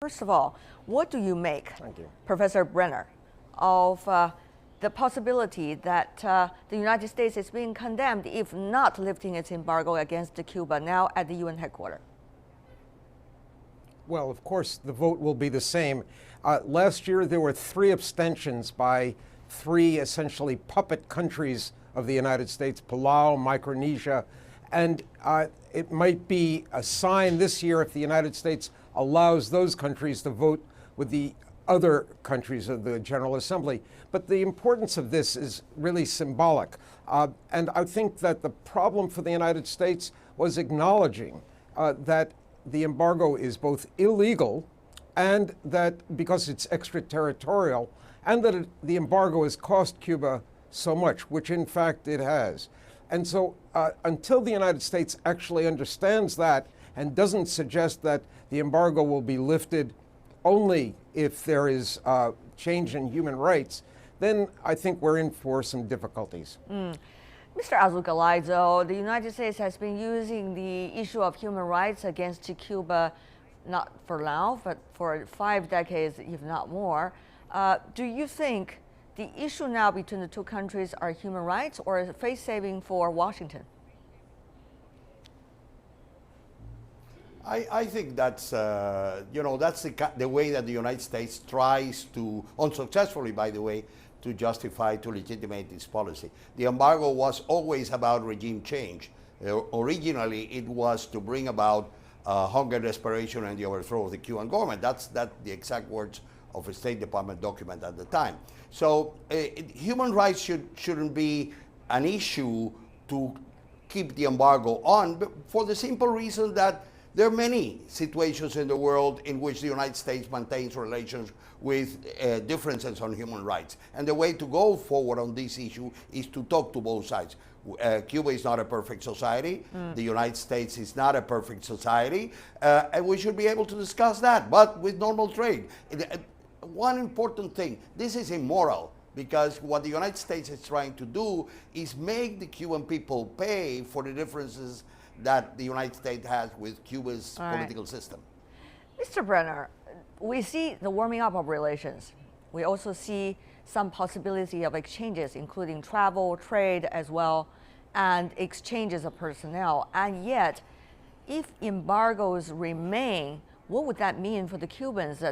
First of all, what do you make, Thank you, Professor Brenner, of the possibility that the United States is being condemned if not lifting its embargo against Cuba now at the UN headquarters? Well, of course, the vote will be the same. Last year, there were 3 abstentions by 3 essentially puppet countries of the United States, Palau, Micronesia, and it might be a sign this year if the United States allows those countries to vote with the other countries of the General Assembly. But the importance of this is really symbolic. And I think that the problem for the United States was acknowledging that the embargo is both illegal and that because it's extraterritorial, and that the embargo has cost Cuba so much, which in fact it has. And so until the United States actually understands that and doesn't suggest that the embargo will be lifted only if there is change in human rights, then I think we're in for some difficulties. Mr. Alzugaray, though, the United States has been using the issue of human rights against Cuba, not for now, but for 5 decades, if not more. Do you think the issue now between the 2 countries are human rights or face-saving for Washington? I think that's, that's the way that the United States tries to, unsuccessfully by the way, to justify, to legitimate this policy. The embargo was always about regime change. Originally, it was to bring about hunger, desperation, and the overthrow of the Cuban government. That's the exact words of a State Department document at the time. So human rights shouldn't be an issue to keep the embargo on, for the simple reason that there are many situations in the world in which the United States maintains relations with differences on human rights. And the way to go forward on this issue is to talk to both sides. Cuba is not a perfect society. The United States is not a perfect society. And we should be able to discuss that, but with normal trade. One important thing, this is immoral, because what the United States is trying to do is make the Cuban people pay for the differences that the United States has with Cuba's political system. Mr. Brenner, we see the warming up of relations. We also see some possibility of exchanges, including travel, trade as well, and exchanges of personnel. And yet, if embargoes remain, what would that mean for the Cubans?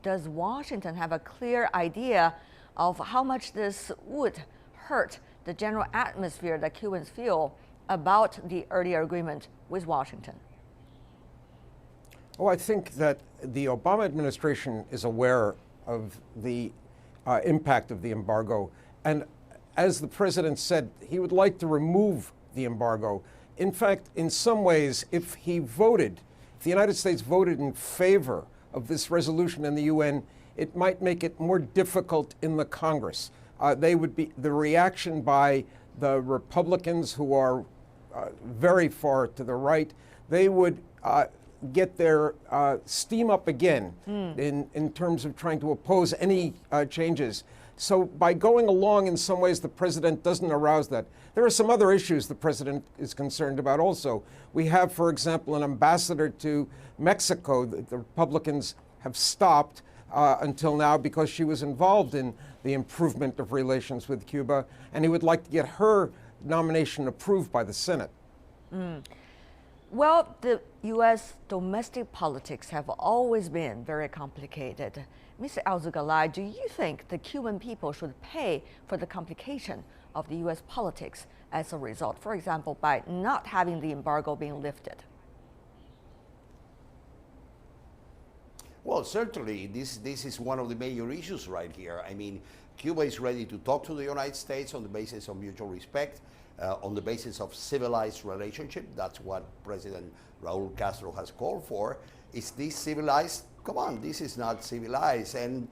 Does Washington have a clear idea of how much this would hurt the general atmosphere that Cubans feel about the earlier agreement with Washington? Oh, I think that the Obama administration is aware of the impact of the embargo. And as the president said, he would like to remove the embargo. In fact, in some ways, if the United States voted in favor of this resolution in the UN, it might make it more difficult in the Congress. The reaction by the Republicans, who are very far to the right, they would get their steam up again in terms of trying to oppose any changes. So by going along, in some ways, the president doesn't arouse that. There are some other issues the president is concerned about also. We have, for example, an ambassador to Mexico that the Republicans have stopped until now because she was involved in the improvement of relations with Cuba, and he would like to get her nomination approved by the Senate. Well, the U.S. domestic politics have always been very complicated. Mr. Alzugaray, do you think the Cuban people should pay for the complication of the U.S. politics as a result, for example, by not having the embargo being lifted? Well, certainly, this is one of the major issues right here. I mean, Cuba is ready to talk to the United States on the basis of mutual respect, on the basis of civilized relationship. That's what President Raul Castro has called for. Is this civilized? Come on, this is not civilized. And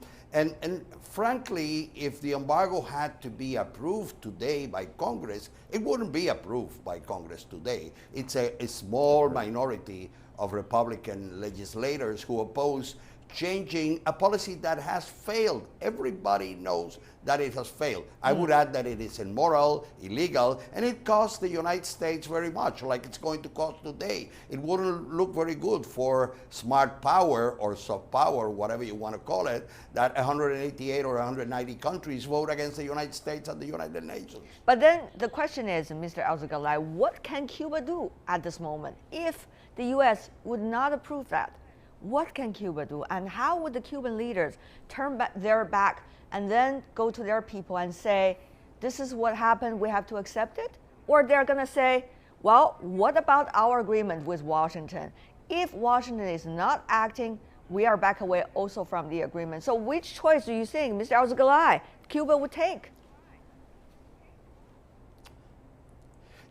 frankly, if the embargo had to be approved today by Congress, it wouldn't be approved by Congress today. It's a small minority of Republican legislators who oppose changing a policy that has failed. Everybody knows that it has failed. I would add that it is immoral, illegal, and it costs the United States very much, like it's going to cost today. It wouldn't look very good for smart power or soft power, whatever you want to call it, that 188 or 190 countries vote against the United States at the United Nations. But then the question is, Mr. Alzugaray, what can Cuba do at this moment if the U.S. would not approve that? What can Cuba do? And how would the Cuban leaders turn their back and then go to their people and say, this is what happened, we have to accept it? Or they're going to say, well, what about our agreement with Washington? If Washington is not acting, we are back away also from the agreement. So which choice do you think, Mr. Alzugaray, Cuba would take?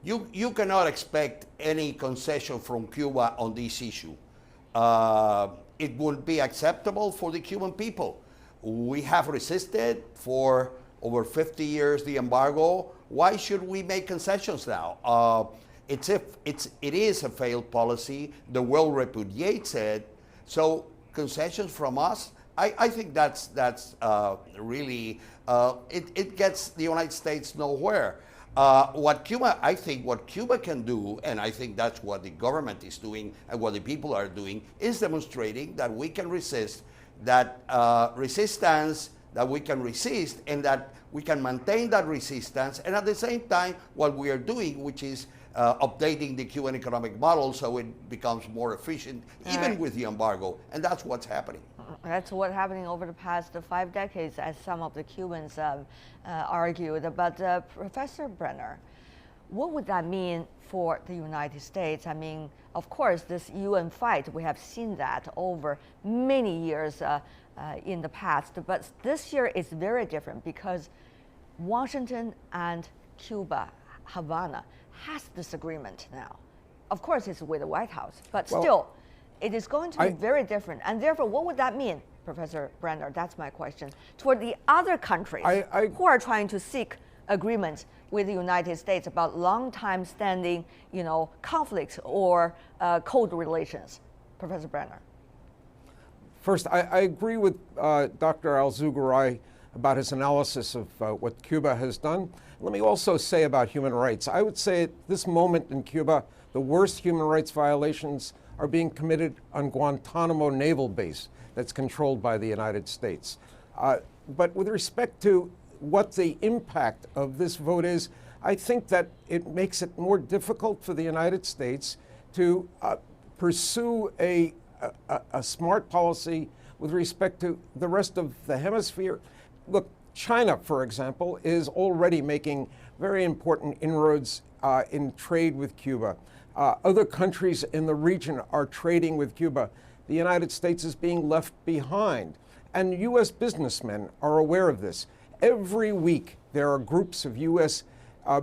You cannot expect any concession from Cuba on this issue. It would be acceptable for the Cuban people. We have resisted for over 50 years the embargo. Why should we make concessions now? It is a failed policy. The world repudiates it. So concessions from us, I think that's really, it gets the United States nowhere. What Cuba can do, and I think that's what the government is doing and what the people are doing, is demonstrating that we can resist, that resistance, that we can resist, and that we can maintain that resistance, and at the same time, what we are doing, which is updating the Cuban economic model so it becomes more efficient, even with the embargo, and that's what's happening. That's what's happening over the past 5 decades, as some of the Cubans argued. But Professor Brenner, what would that mean for the United States? I mean, of course, this UN fight, we have seen that over many years in the past. But this year is very different because Washington and Cuba, Havana, has this agreement now. Of course, it's with the White House, but still, it is going to be very different. And therefore, what would that mean, Professor Brenner? That's my question. Toward the other countries who are trying to seek agreements with the United States about long-time standing, conflicts or cold relations. Professor Brenner. First, I agree with Dr. Alzugaray about his analysis of what Cuba has done. Let me also say about human rights. I would say at this moment in Cuba, the worst human rights violations are being committed on Guantanamo Naval Base that's controlled by the United States. But with respect to what the impact of this vote is, I think that it makes it more difficult for the United States to pursue a smart policy with respect to the rest of the hemisphere. Look, China, for example, is already making very important inroads in trade with Cuba. Other countries in the region are trading with Cuba. The United States is being left behind. And U.S. businessmen are aware of this. Every week, there are groups of U.S.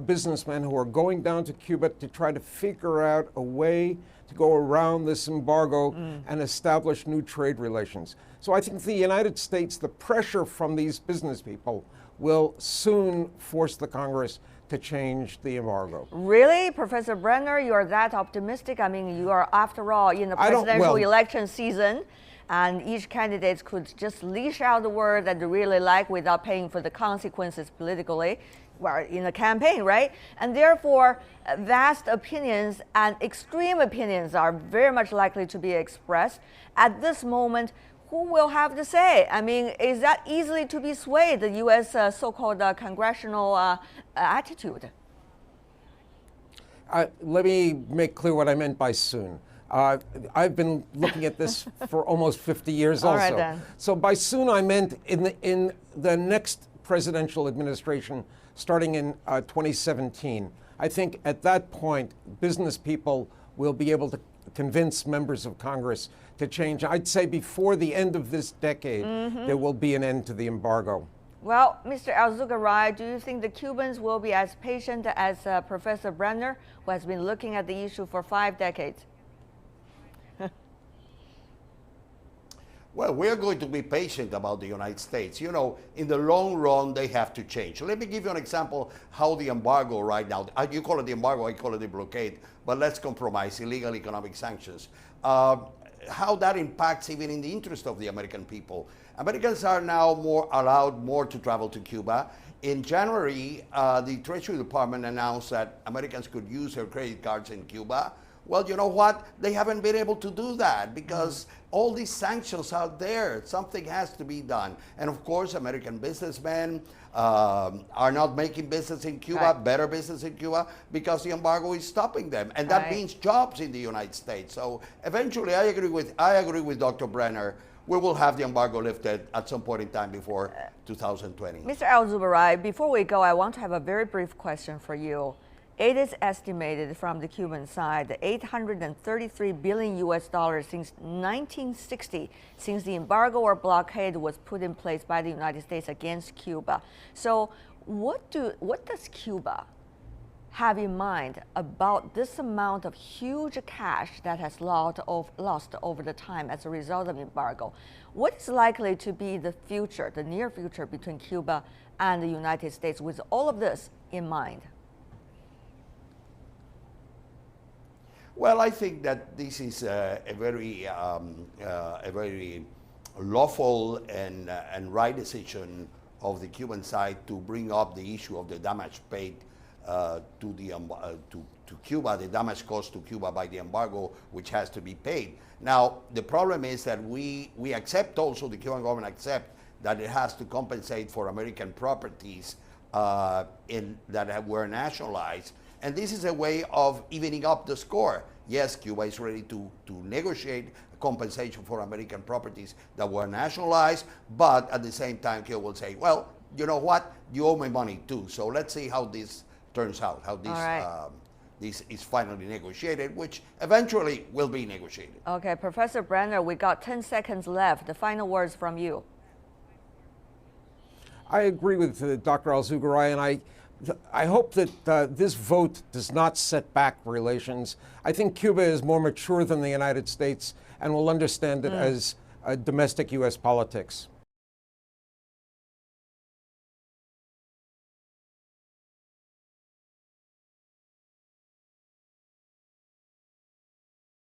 Businessmen who are going down to Cuba to try to figure out a way to go around this embargo and establish new trade relations. So I think the United States, the pressure from these business people will soon force the Congress to change the embargo. Really, Professor Brenner, you're that optimistic? I mean, you are, after all, in the presidential election season, and each candidate could just leash out the word that they really like without paying for the consequences politically, well, in a campaign, right? And therefore, vast opinions and extreme opinions are very much likely to be expressed. At this moment, who will have the say? I mean, is that easily to be swayed, the U.S. So-called congressional attitude? Let me make clear what I meant by soon. I've been looking at this for almost 50 years also. All right, then. So by soon I meant in the next presidential administration starting in 2017. I think at that point, business people will be able to convince members of Congress to change. I'd say before the end of this decade, there will be an end to the embargo. Well, Mr. Alzugaray, do you think the Cubans will be as patient as Professor Brenner, who has been looking at the issue for 5 decades? Well, we're going to be patient about the United States. You know, in the long run, they have to change. Let me give you an example how the embargo right now, you call it the embargo, I call it the blockade, but let's compromise, illegal economic sanctions. how that impacts even in the interest of the American people. Americans are now allowed more to travel to Cuba. In January, the Treasury Department announced that Americans could use their credit cards in Cuba. Well, you know what? They haven't been able to do that because all these sanctions out there. Something has to be done. And of course, American businessmen are not making business in Cuba, right. better business in Cuba, because the embargo is stopping them. And that right. means jobs in the United States. So eventually, I agree with Dr. Brenner. We will have the embargo lifted at some point in time before 2020. Mr. Alzugaray, before we go, I want to have a very brief question for you. It is estimated from the Cuban side that $833 billion since 1960, since the embargo or blockade was put in place by the United States against Cuba. So what does Cuba have in mind about this amount of huge cash that has lost over the time as a result of embargo? What is likely to be the future, the near future between Cuba and the United States with all of this in mind? Well, I think that this is a very lawful and right decision of the Cuban side to bring up the issue of the damage paid to Cuba, the damage caused to Cuba by the embargo, which has to be paid. Now, the problem is that we accept also, the Cuban government accept that it has to compensate for American properties that were nationalized. And this is a way of evening up the score. Yes, Cuba is ready to negotiate compensation for American properties that were nationalized, but at the same time, Cuba will say, well, you know what? You owe me money too. So let's see how this turns out, how this, right. This is finally negotiated, which eventually will be negotiated. Okay, Professor Brenner, we got 10 seconds left. The final words from you. I agree with Dr. Alzugaray, and I hope that this vote does not set back relations. I think Cuba is more mature than the United States and will understand it as domestic U.S. politics.